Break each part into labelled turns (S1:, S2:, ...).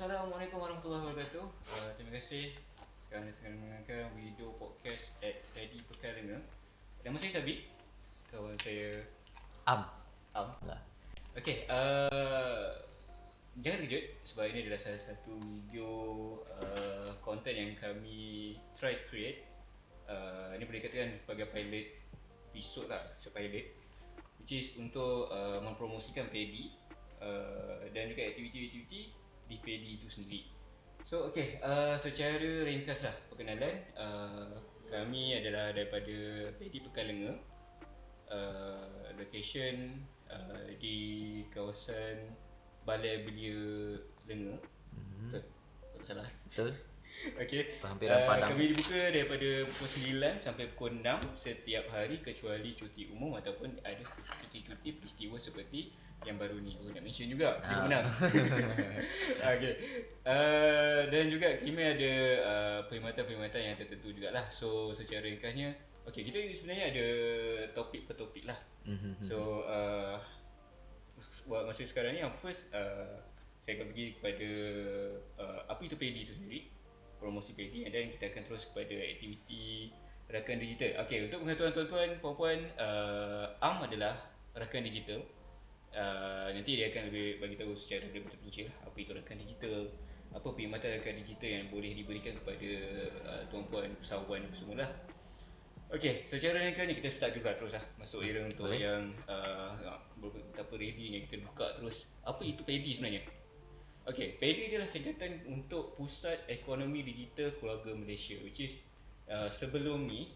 S1: Assalamualaikum warahmatullahi wabarakatuh. Terima kasih sekarang tengah mendengarkan video podcast Teddy Perkara. Nama saya Sabit. Kawan saya
S2: Am.
S1: Am. Okey, jangan terkejut sebab ini adalah salah satu video content yang kami try create. Ini boleh dikatakan sebagai pilot episode lah, pilot, which is untuk mempromosikan PAD dan juga aktiviti-aktiviti di PAD itu sendiri. So secara ringkas lah perkenalan, kami adalah daripada PAD Pekalenga, location di kawasan Balai Belia Lenga. Betul? Tak salah.
S2: Betul.
S1: Okey.
S2: Perhampiran Padang.
S1: Kami dibuka daripada pukul 9 sampai pukul 6 setiap hari kecuali cuti umum ataupun ada cuti-cuti peristiwa seperti yang baru ni. Nak mention juga dia menang. Okey. Dan juga kami ada perkhidmatan-perkhidmatan yang tertentu jugalah. So secara ringkasnya, okey, kita sebenarnya ada topik per topik lah. So buat masa sekarang ni, yang first saya akan pergi kepada apa itu PAD itu sendiri, promosi PAD, dan kita akan terus kepada aktiviti rakan digital. Okey, untuk pengetahuan tuan-tuan, puan-puan, Am adalah rakan digital. Nanti dia akan lebih bagi tahu secara lebih terperinci lah apa itu rakan digital, apa perkhidmatan rakan digital yang boleh diberikan kepada tuan-puan, usahawan semualah. Okey, secara ringkasnya kita start dulu lah terus lah. Masuk era untuk yang betapa ready yang kita buka terus. Apa itu PAD sebenarnya? Okey, PAD adalah singkatan untuk Pusat Ekonomi Digital Keluarga Malaysia, which is sebelum ni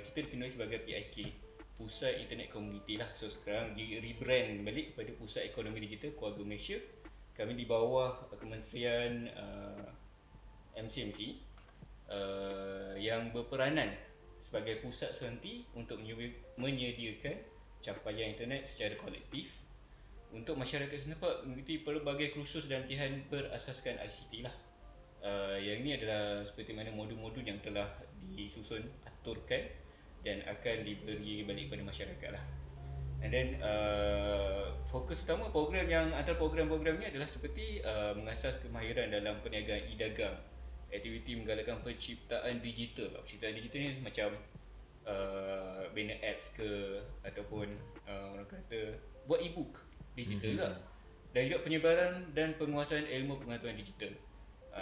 S1: kita dikenali sebagai PIK, Pusat Internet Community lah. So sekarang di rebrand balik kepada Pusat Ekonomi Digital Keluarga Malaysia. Kami di bawah Kementerian MCMC yang berperanan sebagai pusat sehenti untuk menyediakan capaian internet secara kolektif untuk masyarakat setempat mengikuti pelbagai kursus dan latihan berasaskan ICT lah. Yang ini adalah seperti mana modul-modul yang telah disusun, aturkan dan akan diberi balik kepada masyarakat lah. And then fokus utama program yang antara program-program ni adalah seperti mengasas kemahiran dalam perniagaan e-dagang, aktiviti menggalakkan penciptaan digital. Penciptaan digital ni macam bina apps ke, ataupun orang kata buat e-book digital juga. Dan juga penyebaran dan penguasaan ilmu pengetahuan digital.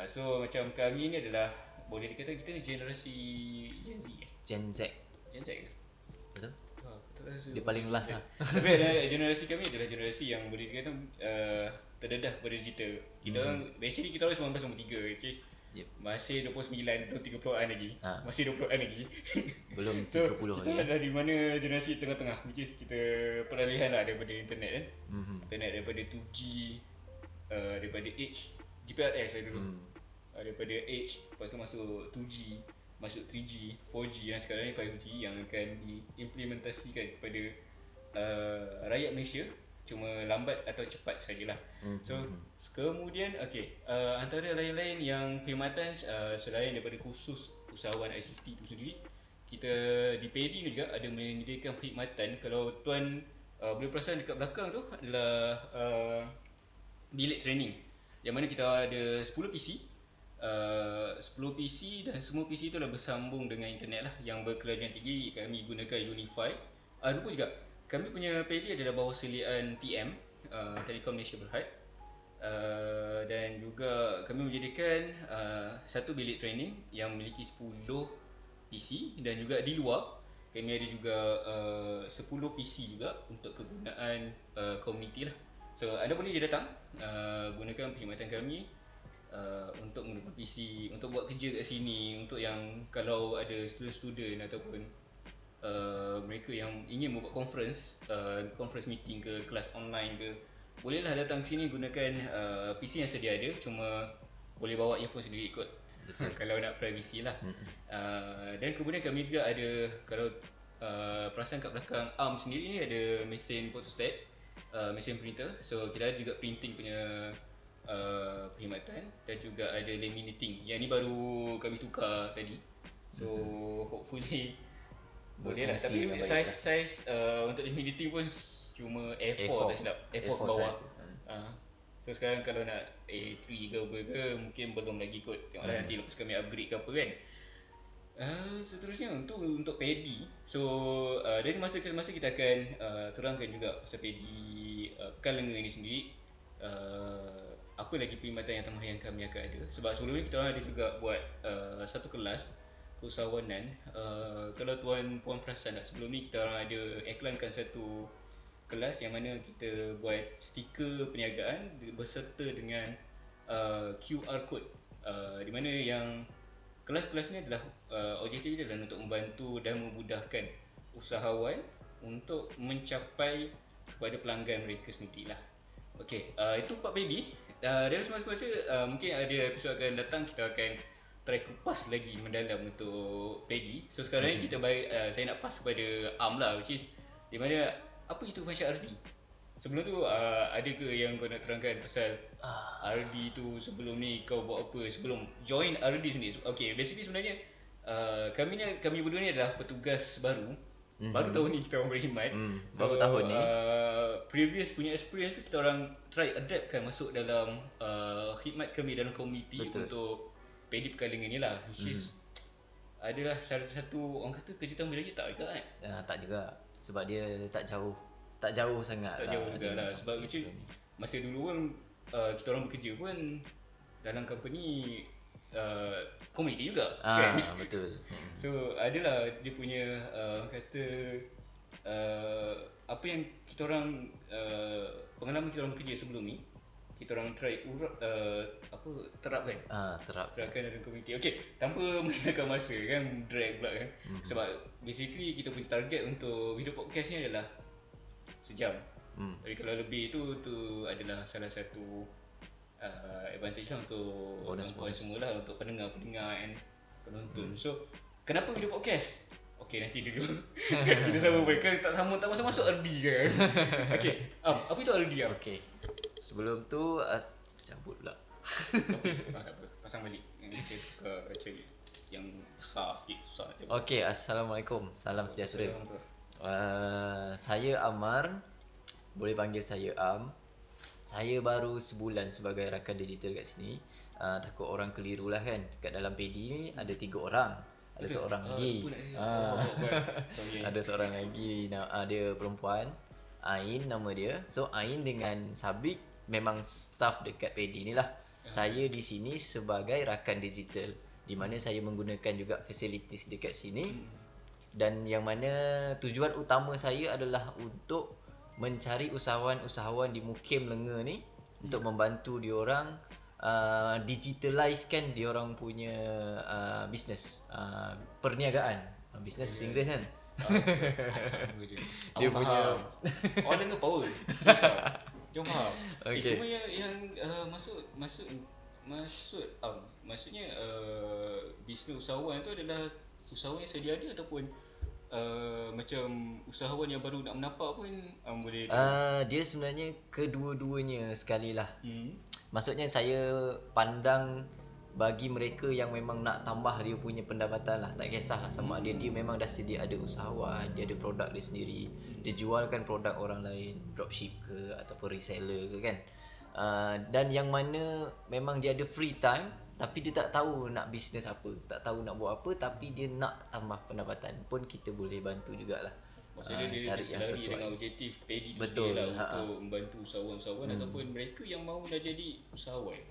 S1: So macam kami ni adalah, boleh dikatakan kita ni generasi Gen Z.
S2: Gen Z.
S1: Gen Z ke?
S2: Betul.
S1: Dia
S2: paling last lah.
S1: Tapi generasi kami adalah generasi yang boleh dikatakan terdedah pada digital. Kita orang, basically kita orang 1993, which is masih 29, belum 30-an lagi. Masih 20-an lagi.
S2: Belum 30
S1: so,
S2: lagi.
S1: Kita adalah di mana generasi tengah-tengah, which is kita peralihan lah daripada internet kan. Internet daripada 2G, daripada H, GPRS lah dulu. Daripada H, lepas tu masuk 2G, masuk 3G, 4G dan sekarang ni 5G yang akan diimplementasikan kepada rakyat Malaysia, cuma lambat atau cepat sajalah. So kemudian antara lain-lain yang perkhidmatan selain daripada kursus usahawan ICT itu sendiri, kita di PAD ni juga ada menyediakan perkhidmatan. Kalau tuan boleh perasan dekat belakang tu adalah bilik training, yang mana kita ada 10 PC. 10 PC dan semua PC tu dah bersambung dengan internet lah yang berkelajuan tinggi. Kami gunakan Unify. Lupa juga, kami punya PAD adalah bawah selian TM, Telekom Malaysia Berhad. Dan juga kami menjadikan satu bilik training yang memiliki 10 PC, dan juga di luar kami ada juga 10 PC juga untuk kegunaan komuniti lah. So anda boleh je datang gunakan perkhidmatan kami untuk menggunakan PC, untuk buat kerja kat sini, untuk yang kalau ada student-student ataupun mereka yang ingin membuat conference meeting ke, kelas online ke, bolehlah datang ke sini gunakan PC yang sedia ada, cuma boleh bawa earphone sendiri ikut. Kalau nak privacy lah. Dan kemudian kami juga ada, kalau perasan kat belakang Am sendiri ni ada mesin photostat, mesin printer. So kita ada juga printing punya perkhidmatan, dan juga ada laminating. Yang ni baru kami tukar tadi. So hopefully boleh lah. Tapi size untuk laminating pun cuma A4 tak silap, A4 ke bawah. So sekarang kalau nak A3 ke apa ke, mungkin belum lagi kot. Tengoklah nanti lepas kami upgrade ke apa kan. Seterusnya untuk pedi. So dari masa ke masa kita akan terangkan juga pasal pedi pekan lenga ini sendiri. Apa lagi perkhidmatan yang tambah yang kami akan ada. Sebab sebelum ni kita orang ada juga buat satu kelas keusahawanan. Kalau tuan-puan perasan tak, sebelum ni kita orang ada iklankan satu kelas yang mana kita buat stiker perniagaan berserta dengan QR code, di mana yang kelas-kelas ni adalah objektif dia adalah untuk membantu dan memudahkan usahawan untuk mencapai kepada pelanggan mereka sendirilah. Okey, itu Pak Pedi. Dan semasa-masa mungkin ada episod akan datang kita akan try kupas lagi mendalam untuk Pedi. So sekarang ni kita saya nak pass kepada Am lah, which is di mana apa itu Fasya RD? Sebelum tu ada ke yang kau nak terangkan pasal RD tu sebelum ni kau buat apa sebelum join RD sendiri? Okay, basically sebenarnya kami berdua ni adalah petugas baru. Baru tahun ni kita orang berkhidmat.
S2: Baru tahun ni.
S1: Previous punya experience tu kita orang try adaptkan masuk dalam khidmat kami dalam komuniti untuk pedi pekan lenga ni lah, which is adalah salah satu orang kata kejutan bila tak juga kan?
S2: Tak juga, sebab dia tak jauh sangat
S1: tak
S2: lah.
S1: jauh juga lah. Sebab macam masa dulu kan kita orang bekerja pun dalam company komuniti juga kan?
S2: Betul.
S1: So adalah dia punya kata apa yang kita orang pengalaman kita orang bekerja sebelum ni kita orang try terapkan terapkan dalam komuniti. Okey, tanpa menggunakan masa kan, drag pula kan. Sebab basically kita punya target untuk video podcast ni adalah sejam. Tapi kalau lebih tu adalah salah satu advantage lah untuk
S2: bonus
S1: semua lah, untuk pendengar-pendengar and penonton. So kenapa video podcast? Okey, nanti dulu kita sambung balik kan, tak masuk RD kan. Okey, apa itu RD ah?
S2: Okey, sebelum tu cabut pula.
S1: Tak apa, pasang balik. Kita suka cari yang besar sikit, susah je.
S2: Okey, Assalamualaikum, salam sejahtera. Saya Amar, boleh panggil saya Am. Saya baru sebulan sebagai rakan digital kat sini. Takut orang keliru lah kan, kat dalam pedi ni ada 3 orang. Ada seorang lagi. Ada seorang lagi, dia perempuan, Ain nama dia. So Ain dengan Sabik memang staff dekat pedi ni lah. Saya di sini sebagai rakan digital, di mana saya menggunakan juga facilities dekat sini. Dan yang mana tujuan utama saya adalah untuk mencari usahawan-usahawan di Mukim Lenga ni, untuk membantu diorang digitalizekan diorang punya business, perniagaan. Business bahasa Inggeris kan.
S1: Dia punya orang dengar power. Jom faham. Okay. Cuma yang maksudnya bisnes usahawan tu adalah usahawan yang sedia ada ataupun macam usahawan yang baru nak menapak pun boleh.
S2: Dia sebenarnya kedua-duanya sekali lah. Maksudnya saya pandang bagi mereka yang memang nak tambah dia punya pendapatan lah, tak kisahlah sama dia memang dah sedia ada usahawan, dia ada produk dia sendiri, dia jualkan produk orang lain, dropship ke ataupun reseller ke kan. Dan yang mana memang dia ada free time tapi dia tak tahu nak bisnes apa, tak tahu nak buat apa, tapi dia nak tambah pendapatan, pun kita boleh bantu jugalah.
S1: Maksudnya dia cari yang sesuai dengan objektif pedi tu sendiri lah, untuk membantu usahawan-usahawan ataupun mereka yang mahu nak jadi usahawan.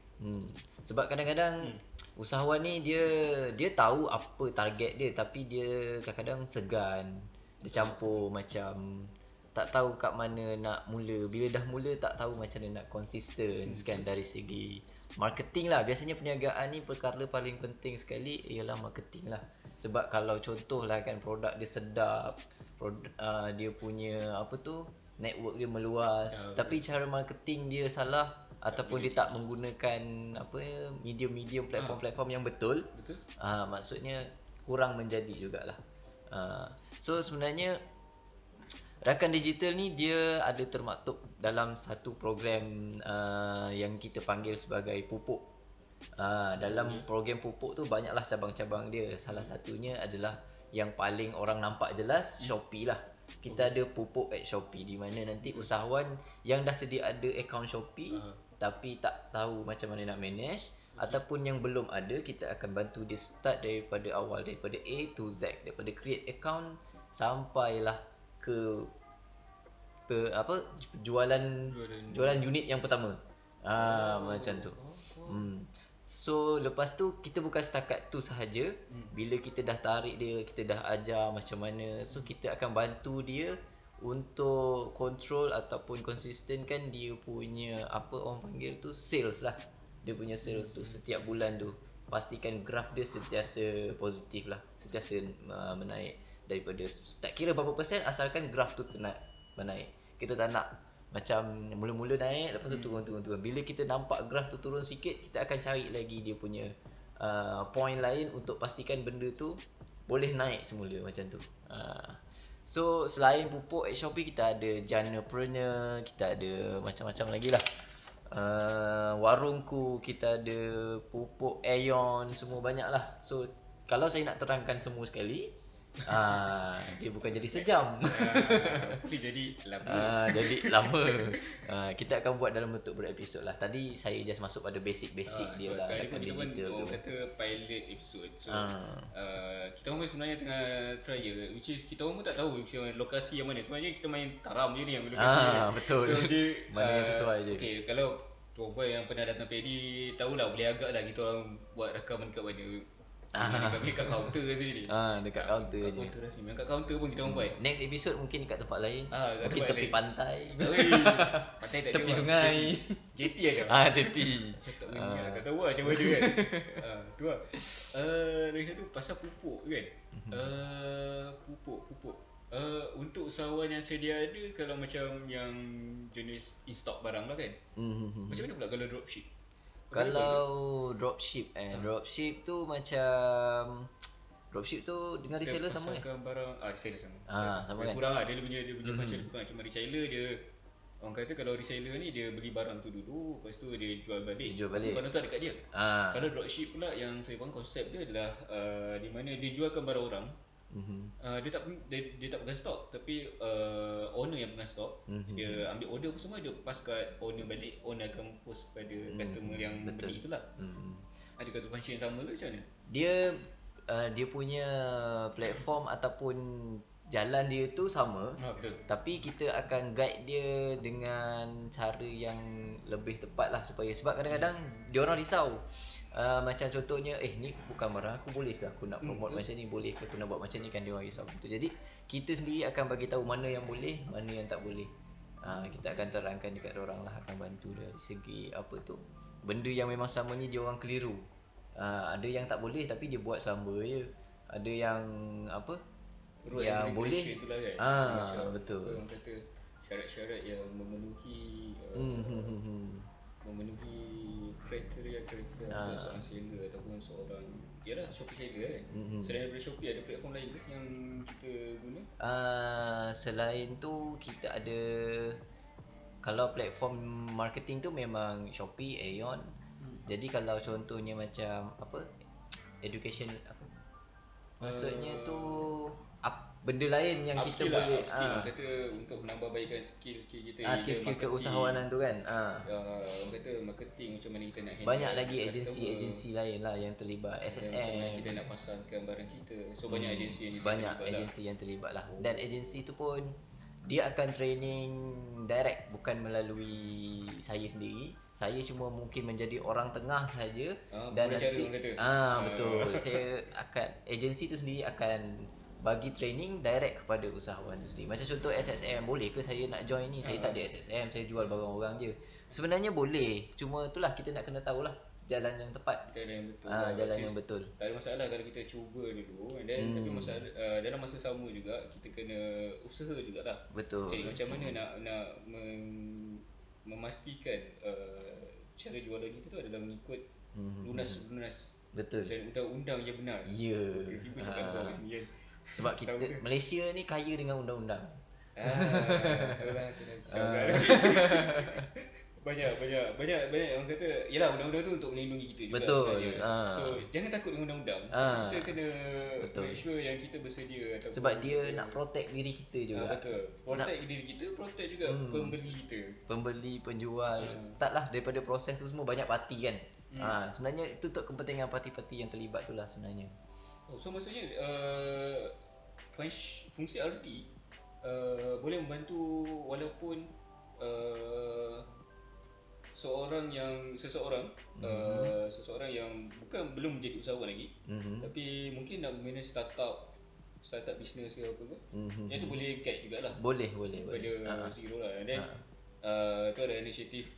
S2: Sebab kadang-kadang usahawan ni dia tahu apa target dia, tapi dia kadang-kadang segan, dia campur macam tak tahu kat mana nak mula. Bila dah mula tak tahu macam mana nak konsisten kan. Dari segi marketing lah, biasanya perniagaan ni perkara paling penting sekali ialah marketing lah. Sebab kalau contoh lah kan, produk dia sedap, dia punya network dia meluas, tapi cara marketing dia salah ataupun dia tak menggunakan medium-medium platform-platform yang betul. Maksudnya kurang menjadi jugalah. So sebenarnya rakan digital ni dia ada termaktub dalam satu program yang kita panggil sebagai pupuk. Dalam program pupuk tu banyaklah cabang-cabang dia. Salah satunya adalah yang paling orang nampak jelas, Shopee lah. Kita ada pupuk at Shopee, di mana nanti usahawan yang dah sedia ada akaun Shopee tapi tak tahu macam mana nak manage, ataupun yang belum ada, kita akan bantu dia start daripada awal, daripada A to Z, daripada create account sampailah ke apa, jualan unit yang pertama. Macam tu. So lepas tu kita bukan setakat tu sahaja. Bila kita dah tarik dia, kita dah ajar macam mana, so kita akan bantu dia untuk control ataupun konsistenkan dia punya, apa orang panggil tu, sales lah. Dia punya sales tu setiap bulan tu, pastikan graf dia sentiasa positif lah, sentiasa menaik daripada, tak kira berapa persen, asalkan graf tu menaik. Kita tak nak macam mula-mula naik lepas tu turun. Bila kita nampak graf tu turun sikit, kita akan cari lagi dia punya point lain untuk pastikan benda tu boleh naik semula macam tu. So selain pupuk at Shopee, kita ada Janapreneur, kita ada macam-macam lagi lah. Warungku, kita ada pupuk Aeon, semua banyak lah. So kalau saya nak terangkan semua sekali, dia bukan jadi sejam.
S1: Jadi lama.
S2: Jadi lama. Kita akan buat dalam bentuk berepisod lah. Tadi saya just masuk pada basic dia lah.
S1: Sekarang ni pun kita pun kata pilot episode. So kita pun sebenarnya tengah trial, which is kita pun tak tahu lokasi yang mana. Sebenarnya kita main taram je ni yang lokasi.
S2: Betul.
S1: So dia
S2: mana yang sesuai je.
S1: Okay, kalau Tobai yang pernah datang PD tahulah, boleh agak lah kita orang buat rakaman kat mana. Dekat kaunter ke sini.
S2: Dekat kaunter je.
S1: Kaunter rasmi. Kat kaunter pun kita orang buat.
S2: Next episode mungkin dekat tempat lain. Mungkin
S1: tempat
S2: tepi
S1: lain.
S2: Pantai.
S1: Pantai tak ada.
S2: Tepi sungai.
S1: Jeti ada.
S2: Jeti.
S1: Tak tahu lah macam mana kan. Tu lah. Lagi satu pasal pupuk kan. Pupuk. Untuk usahawan yang sedia ada, kalau macam yang jenis in-stock barang lah kan. Macam mana pula kalau dropship?
S2: Kalau dropship dropship tu macam, dropship tu dengan reseller sama kan?
S1: Pasarkan barang, reseller sama.
S2: Sama kan?
S1: Kurang lah, dia punya function kurang. Cuma reseller dia, orang kata kalau reseller ni dia beli barang tu dulu, lepas tu dia jual balik. Barang tu ada kat dia. Kalau dropship pula, yang saya faham konsep dia adalah di mana dia jualkan barang orang. Dia tak pegang stok, tapi owner yang pegang stok. Dia ambil order apa semua, dia pass kat owner balik. Owner akan post pada customer yang beli itulah. Adakah tu function yang sama ke macam mana?
S2: Dia punya platform ataupun jalan dia tu sama.
S1: Betul.
S2: Tapi kita akan guide dia dengan cara yang lebih tepat lah, sebab kadang-kadang dia orang risau. Macam contohnya, ni bukan barang aku, boleh ke aku nak promote macam ni, boleh ke aku nak buat macam ni, kan dia orang risau gitu. Jadi kita sendiri akan bagi tahu mana yang boleh, mana yang tak boleh. Kita akan terangkan dekat dia orang lah, akan bantu dari segi apa tu, benda yang memang selama ni dia orang keliru. Ada yang tak boleh tapi dia buat sama je. Ada yang apa,
S1: Road
S2: yang boleh
S1: itulah kan.
S2: Betul.
S1: Orang kata syarat-syarat yang memenuhi kriteria untuk seorang seller ataupun seorang Shopee seller kan. Selain daripada Shopee, ada platform lain ke yang kita guna?
S2: Selain tu kita ada, kalau platform marketing tu memang Shopee, Aeon. Jadi kalau contohnya macam apa, education apa, maksudnya tu benda lain yang kita boleh
S1: orang kata untuk menambahbaikan skill kita,
S2: skill keusahawanan tu kan.
S1: Orang kata marketing, macam mana kita nak handle
S2: banyak lagi agensi lain lah yang terlibat, SSM,
S1: macam mana kita nak pasarkan barang kita. So banyak agensi yang terlibat lah. Dan agensi tu pun dia akan training direct, bukan melalui saya sendiri. Saya cuma mungkin menjadi orang tengah saja. Dan nanti betul. Saya akan, agensi tu sendiri akan bagi training direct kepada usahawan tu sendiri. Macam contoh SSM, boleh ke saya nak join ni? Saya tak ada SSM, saya jual barang orang je. Sebenarnya boleh, cuma itulah kita nak kena tahulah jalan yang tepat. Jalan yang betul. Tak ada masalah kalau kita cuba dulu, dan tapi masalah dalam masa sama juga kita kena usaha jugalah.
S2: Betul.
S1: Jadi macam mana nak memastikan cara jualan kita tu adalah mengikut lunas.
S2: Betul.
S1: Dan undang-undang yang benar.
S2: Ya.
S1: Tiba-tiba cakap luar sendiri.
S2: Sebab kita Malaysia ni kaya dengan undang-undang.
S1: Itulah kisah. banyak orang kata yalah undang-undang tu untuk melindungi kita juga
S2: Betul.
S1: sebenarnya. So jangan takut dengan undang-undang. Kita kena make sure yang kita bersedia ataupun
S2: sebab dia nak protect diri kita juga.
S1: Betul. Protect diri kita, protect juga pembeli kita.
S2: Pembeli, penjual. Start lah daripada proses tu semua banyak parti kan. Sebenarnya itu untuk kepentingan parti-parti yang terlibat tu lah sebenarnya.
S1: So maksudnya fungsi RD boleh membantu walaupun seseorang yang belum menjadi usahawan lagi, tapi mungkin nak menggunakan startup business ke apa ke, yang tu boleh guide jugalah.
S2: Boleh.
S1: Pada zero lah. And then tu ada inisiatif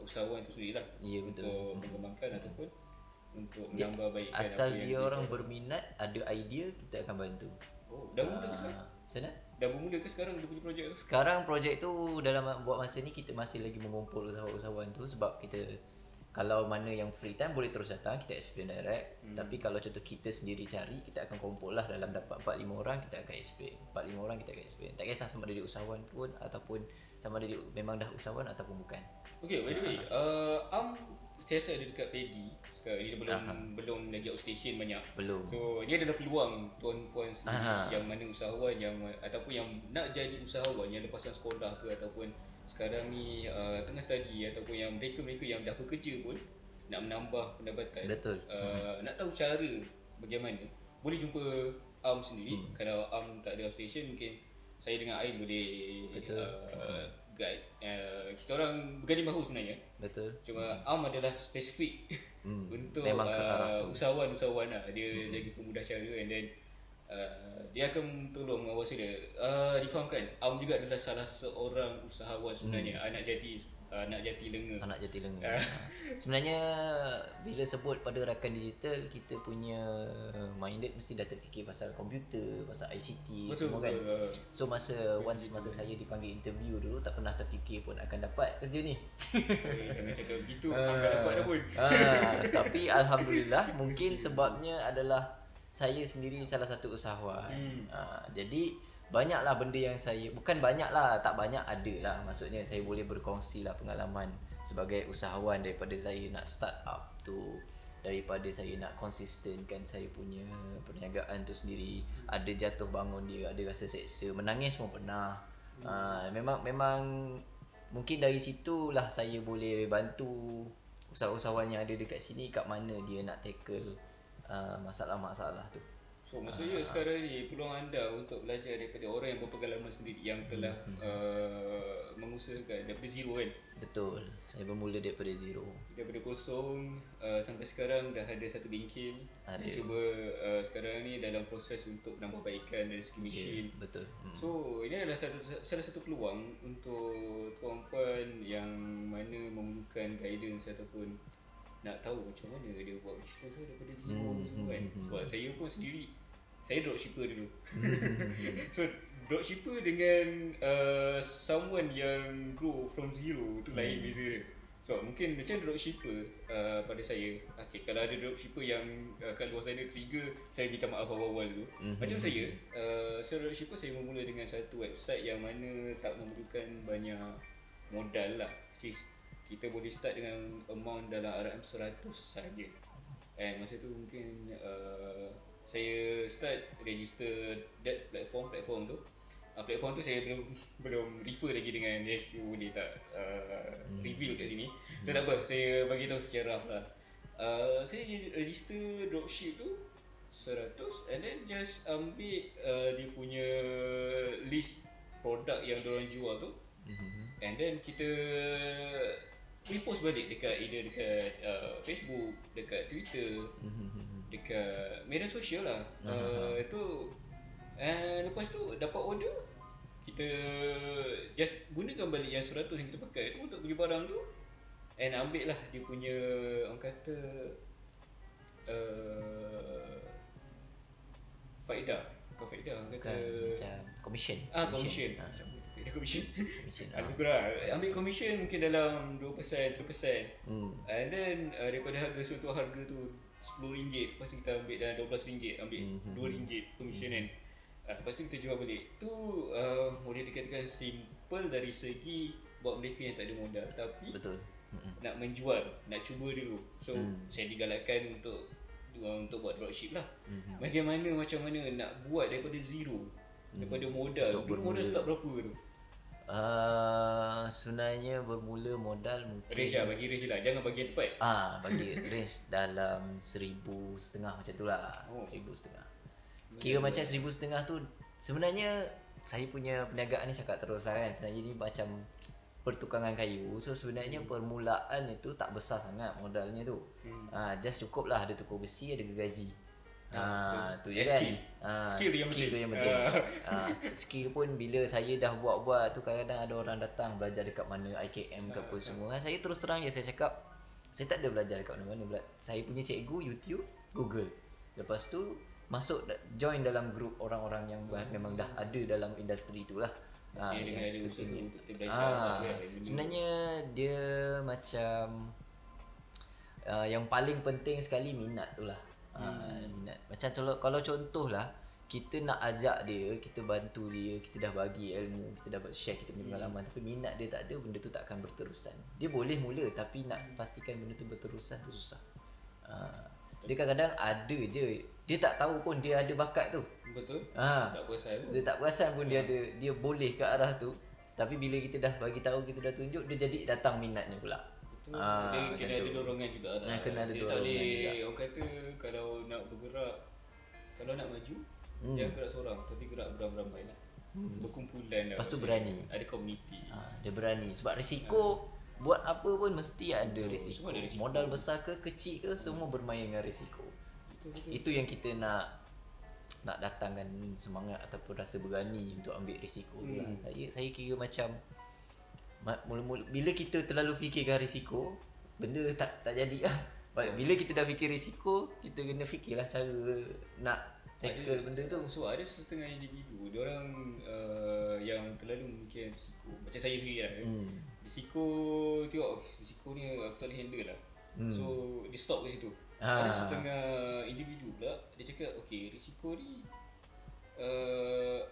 S1: usahawan tu sendiri lah.
S2: Ya, betul.
S1: Untuk mengembangkan ataupun untuk menambah baikkan
S2: asal
S1: apa yang
S2: dia orang berminat, ada idea, kita akan bantu.
S1: Dah mula ke sekarang?
S2: Sana?
S1: Dah bermula ke sekarang dia punya projek tu?
S2: Sekarang projek tu dalam buat masa ni kita masih lagi mengumpul usahawan tu, sebab kita kalau mana yang free time boleh terus datang, kita explain direct. Tapi kalau contoh kita sendiri cari, kita akan kumpul lah dalam dapat 4-5 orang, kita akan explain. 4-5 orang kita akan explain. Tak kisah sama ada dia usahawan pun ataupun sama ada dia memang dah usahawan ataupun bukan.
S1: Okay, by the way, sentiasa ada dekat Pedi sekarang ni, belum lagi outstation banyak.
S2: Belum.
S1: So ni adalah peluang tuan-puan sendiri yang mana usahawan yang ataupun yang nak jadi usahawan yang lepasan sekolah ke ataupun sekarang ni tengah study ataupun yang mereka yang dah bekerja pun nak menambah pendapatan.
S2: Betul.
S1: Nak tahu cara bagaimana, boleh jumpa Am sendiri. Kalau Am tak ada outstation, mungkin saya dengan Ain boleh guide. Kita orang berganding bahu sebenarnya.
S2: Betul.
S1: Cuma Am adalah spesifik untuk usahawan-usahawan lah. Dia jadi pemudah cara, and then dia akan tolong mengawasi dia. Difahamkan Am juga adalah salah seorang usahawan sebenarnya. Anak jati lenga.
S2: Sebenarnya bila sebut pada rakan digital, kita punya minded mesti dah terfikir pasal komputer, pasal ICT.
S1: Betul,
S2: semua kan. So masa saya dipanggil interview dulu, tak pernah terfikir pun akan dapat kerja ni.
S1: Jangan cakap begitu, tak dapat dah pun.
S2: Tapi alhamdulillah, mungkin sebabnya adalah saya sendiri salah satu usahawan. Jadi banyaklah benda yang saya, bukan banyaklah, tak banyak, ada lah. Maksudnya saya boleh berkongsi lah pengalaman sebagai usahawan, daripada saya nak start up tu, daripada saya nak konsistenkan saya punya perniagaan tu sendiri. Ada jatuh bangun dia, ada rasa seksa, menangis pun pernah. Memang mungkin dari situlah saya boleh bantu usahawan yang ada dekat sini, kat mana dia nak tackle masalah-masalah tu.
S1: So maksudnya sekarang ni peluang anda untuk belajar daripada orang yang berpengalaman sendiri, yang telah mengusahakan daripada zero kan.
S2: Betul. Saya bermula daripada zero.
S1: Daripada kosong sampai sekarang dah ada satu bengkel. Cuba sekarang ni dalam proses untuk menambahbaikan dari segi mesin.
S2: Betul.
S1: So ini adalah salah satu peluang untuk tuan-puan yang mana memerlukan guidance ataupun nak tahu macam mana dia buat bisnes daripada zero semua kan. Sebab saya pun sendiri, saya dropshipper dulu. So dropshipper dengan someone yang grow from zero tu lain beza dia. So mungkin macam dropshipper pada saya, kalau ada dropshipper yang kat luar sana trigger, saya minta maaf awal-awal dulu. Macam saya dropshipper, saya memula dengan satu website yang mana tak memerlukan banyak modal lah. Kita boleh start dengan amount dalam RM100 saja. And masa tu mungkin saya start register that platform tu. Platform tu saya belum refer lagi dengan HQ, boleh tak reveal kat sini. So tak apa, saya bagi tahu secara rough lah. Saya register dropship tu 100, and then just ambil dia punya list produk yang diorang jual tu. And then kita repost balik dekat Facebook, dekat Twitter, dekat media sosial lah. Itu lepas tu dapat order, kita just gunakan balik yang 100 yang kita pakai tu untuk beli barang tu, and ambil lah dia punya, orang kata faedah. Bukan faedah, orang kata
S2: macam commission.
S1: Commission. Lebih kurang ambil commission mungkin dalam 2%, 3%. And then daripada suatu harga tu RM10, lepas tu kita ambil dalam RM12, ambil RM2 commission kan. Lepas tu kita jual balik. Tu boleh dikatakan simple dari segi buat mereka yang tak ada modal tapi
S2: Betul.
S1: nak menjual, nak cuba dulu. So saya digalakkan untuk buat dropship lah. Macam mana nak buat daripada zero, daripada modal. Dulu modal start berapa tu?
S2: Sebenarnya bermula modal mungkin
S1: Range lah, bagi range lah. Jangan bagi yang tepat.
S2: bagi range dalam 1,500 macam tu lah. 1,500. Kira macam 1,500 tu sebenarnya saya punya perniagaan ni cakap terus lah kan. Sebenarnya ni macam pertukangan kayu. So sebenarnya permulaan itu tak besar sangat modalnya tu. Just cukup lah ada tukar besi, ada gergaji. Tu je kan.
S1: Skill yang
S2: penting. Skill pun bila saya dah buat tu kadang-kadang ada orang datang belajar dekat mana IKM ke apa semua. Saya terus terang je saya cakap saya tak ada belajar dekat mana-mana. Saya punya cikgu YouTube, Google. Lepas tu masuk join dalam grup orang-orang yang memang dah ada dalam industri tu lah.
S1: Dengan ada usaha untuk kita belajar.
S2: Sebenarnya dia macam yang paling penting sekali minat tu lah. Minat. Macam kalau contoh lah kita nak ajak dia, kita bantu dia, kita dah bagi ilmu, kita dah share kita punya pengalaman, tapi minat dia tak ada, benda tu tak akan berterusan. Dia boleh mula tapi nak pastikan benda tu berterusan tu susah. Dia kadang-kadang ada je, dia tak tahu pun dia ada bakat tu.
S1: Betul. Tak perasan pun.
S2: Dia tak perasan pun dia boleh ke arah tu. Tapi bila kita dah bagi tahu, kita dah tunjuk, dia jadi datang minatnya pula.
S1: Dia kena ada dorongan juga lah.
S2: Kena ada
S1: dia
S2: dorongan
S1: tak boleh
S2: juga.
S1: orang kata kalau nak bergerak, kalau nak maju jangan gerak seorang tapi gerak beramai-ramai lah. Berkumpulan lah.
S2: Lepas tu berani.
S1: Ada komuniti.
S2: Dia berani sebab risiko buat apa pun mesti ada risiko.
S1: Semua ada risiko.
S2: Modal besar ke kecil ke semua bermain dengan risiko.
S1: Betul.
S2: Itu yang kita nak datangkan semangat ataupun rasa berani untuk ambil risiko tu lah. Saya kira macam mula-mula bila kita terlalu fikirkan risiko, benda tak jadi lah. Bila kita dah fikir risiko, kita kena fikirlah cara nak tackle benda tu.
S1: So ada setengah individu, diorang yang terlalu memikirkan risiko. Macam saya sendiri lah. Risiko, tengok risiko ni aku tak boleh handle lah. So dia stop kat situ. Ada setengah individu pula, dia cakap okay, risiko ni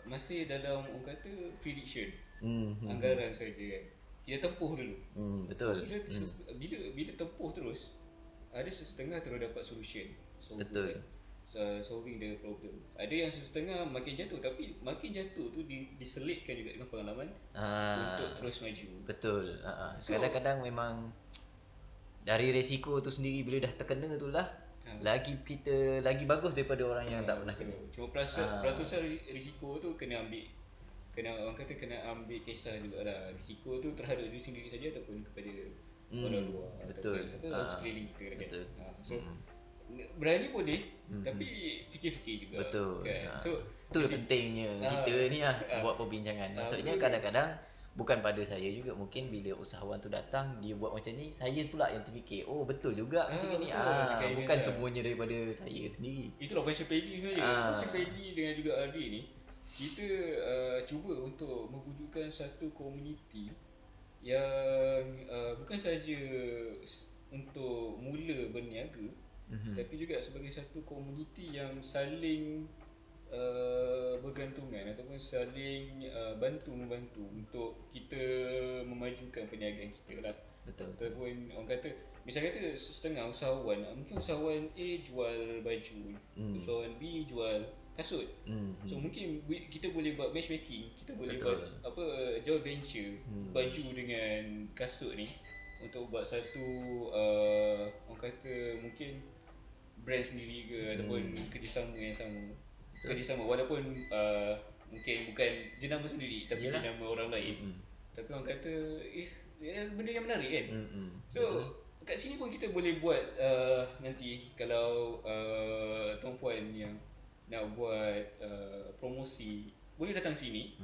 S1: masih dalam orang kata prediction, anggaran saja kan. Kita tempuh dulu.
S2: Betul.
S1: Bila tempuh terus, ada setengah terus dapat solution.
S2: Betul.
S1: Solving the problem. Ada yang setengah makin jatuh, tapi makin jatuh tu diselitkan juga dengan pengalaman untuk terus maju.
S2: Betul. Kadang-kadang memang dari risiko tu sendiri bila dah terkena tu lah, lagi kita lagi bagus daripada orang yang tak pernah kena.
S1: Cuma peratusan risiko tu kena orang kata kena ambil kisah jugalah. Risiko tu terhadap diri sendiri saja ataupun kepada orang luar.
S2: Betul.
S1: Ataupun orang sekeliling kita kan.
S2: Betul.
S1: So berani boleh tapi fikir-fikir juga.
S2: Betul.
S1: Kan? So
S2: itulah pentingnya kita ni lah buat perbincangan. Maksudnya kadang-kadang bukan pada saya juga, mungkin bila usahawan tu datang dia buat macam ni, saya pula yang terfikir oh betul juga macam ni. Bukan semuanya daripada saya sendiri.
S1: Itulah passion padi sebenarnya. Passion padi dengan juga Aldi ni kita cuba untuk mewujudkan satu komuniti yang bukan saja untuk mula berniaga, tapi juga sebagai satu komuniti yang saling bergantungan ataupun saling bantu-membantu untuk kita memajukan perniagaan kita lah.
S2: Betul.
S1: Ataupun orang kata, misal kata setengah usahawan, mungkin usahawan A jual baju, usahawan B jual kasut. So mungkin kita boleh buat matchmaking, kita boleh buat joint venture baju dengan kasut ni untuk buat satu orang kata mungkin brand sendiri ke ataupun kerjasama yang sama. Kerjasama walaupun mungkin bukan jenama sendiri tapi jenama orang lain. Tapi orang kata benda yang menarik kan. So kat sini pun kita boleh buat nanti kalau tuan-puan yang nak buat promosi boleh datang sini.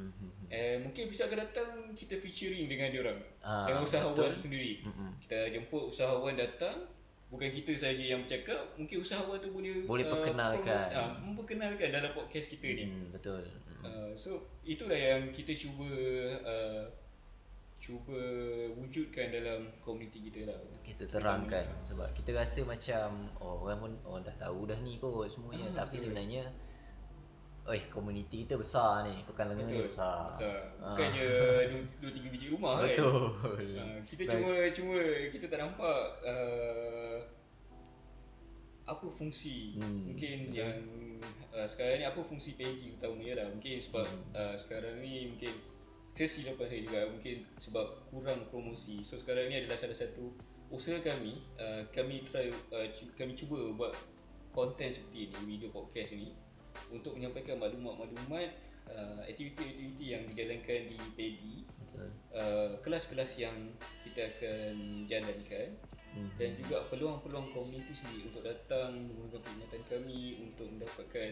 S1: Mungkin bisa akan datang kita featuring dengan diorang, dengan usahawan tu sendiri. Kita jemput usahawan datang, bukan kita saja yang bercakap, mungkin usahawan tu boleh
S2: perkenalkan,
S1: memperkenalkan dalam podcast kita ni.
S2: Betul.
S1: So itulah yang kita cuba wujudkan dalam komuniti kita lah.
S2: Kita terangkan sebab kita rasa macam orang pun dah tahu dah ni kot semuanya, tapi sebenarnya komuniti kita besar ni, Pekan Lengan ni besar.
S1: Bukan je 2-3 biji rumah kan.
S2: Betul.
S1: Kita cuma kita tak nampak apa fungsi mungkin betul. Yang sekarang ni apa fungsi PAG utamanya lah. Mungkin sebab sekarang ni mungkin kesilapan saya juga, mungkin sebab kurang promosi. So sekarang ni adalah salah satu usaha kami. Kami cuba buat konten seperti ni, video podcast ni, untuk menyampaikan maklumat-maklumat, aktiviti-aktiviti yang dijalankan di PAG, kelas-kelas yang kita akan jalankan, dan juga peluang-peluang komuniti sendiri untuk datang menggunakan perkhidmatan kami untuk mendapatkan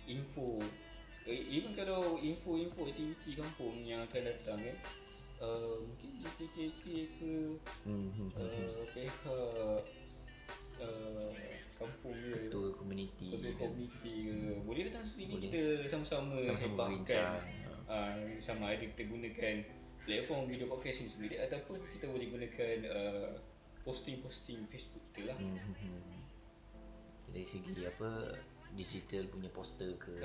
S1: info. Even kalau info-info aktiviti kampung yang akan datang kan, mungkin JKKK ke pihak kampung ke,
S2: ketua komuniti
S1: ke, boleh datang sini, kita sama-sama
S2: bincang.
S1: Sama ada kita gunakan platform video podcast ni sendiri, ataupun kita boleh gunakan posting-posting Facebook kita lah.
S2: Dari segi digital punya poster ke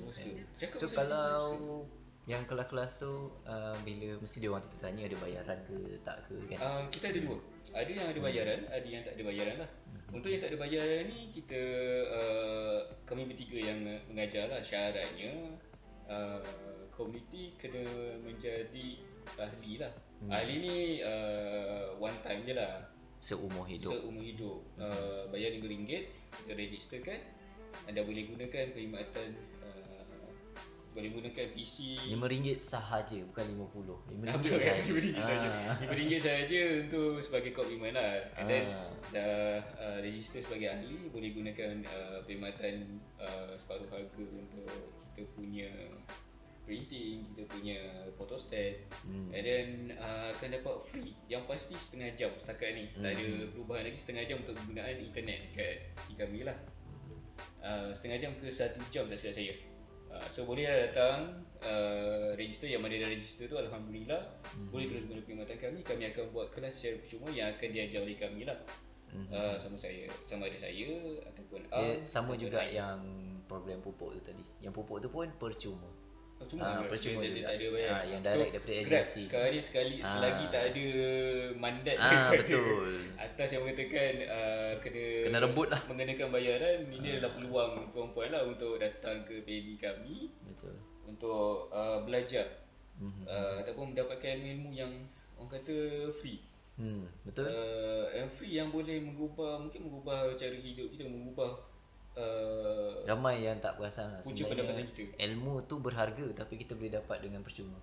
S1: poster.
S2: So kalau yang kelas-kelas tu bila mesti dia orang tertanya ada bayaran ke tak ke kan?
S1: Kita ada dua. Ada yang ada bayaran, ada yang tak ada bayaran lah. Untuk yang tak ada bayaran ni, kita kami bertiga yang mengajar lah. Syaratnya komuniti kena menjadi ahli lah. Ahli ni one time je lah,
S2: seumur hidup.
S1: Bayar RM5, kita registerkan. Anda boleh gunakan perkhidmatan, boleh gunakan PC.
S2: RM5 sahaja, bukan RM50.
S1: RM5 sahaja untuk sebagai komitmen lah. And then dah register sebagai ahli, boleh gunakan perkhidmatan separuh harga untuk kita punya printing, kita punya photostat. And then akan dapat free. Yang pasti setengah jam setakat ni. Tak ada perubahan lagi, setengah jam untuk penggunaan internet dekat si kami lah. Setengah jam ke 1 jam tak silap saya. So boleh datang, register. Yang mana dah register tu alhamdulillah, boleh terus guna perkhidmatan kami. Kami akan buat kelas secara percuma yang akan diajar oleh kami lah. Sama ada saya ataupun
S2: sama juga yang program pupuk tu tadi. Yang pupuk tu pun percuma.
S1: Percuma dia tak ada bayar.
S2: Yang direct daripada agensi.
S1: Sekarang ni selagi tak ada mandat
S2: betul.
S1: atas yang mengatakan kena
S2: rebut lah,
S1: mengenakan bayaran, ini adalah peluang perempuan lah untuk datang ke PAG kami. Betul. Untuk belajar ataupun mendapatkan ilmu yang orang kata free.
S2: Betul.
S1: Yang free yang boleh mengubah cara hidup kita, mengubah
S2: ramai yang tak perasan lah.
S1: Punca pendapatan kita.
S2: Ilmu tu berharga tapi kita boleh dapat dengan percuma.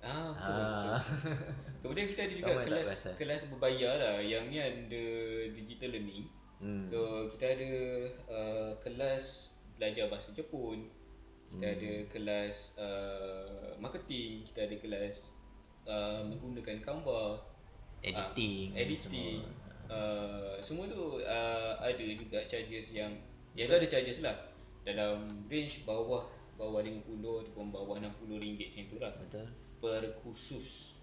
S1: Betul. Kemudian kita ada juga kelas berbayar lah. Yang ni ada digital learning. So kita ada kelas belajar bahasa Jepun. Kita ada kelas marketing. Kita ada kelas menggunakan gambar,
S2: editing.
S1: Semua tu ada juga charges yang itu ada charges lah dalam range bawah RM50 ataupun bawah RM60 macam tu lah.
S2: Betul.
S1: Per kursus.